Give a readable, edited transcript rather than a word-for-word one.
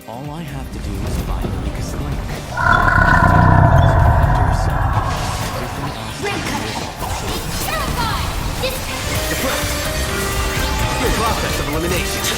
All I have to do is find the weakest link. Everything else Your process of elimination.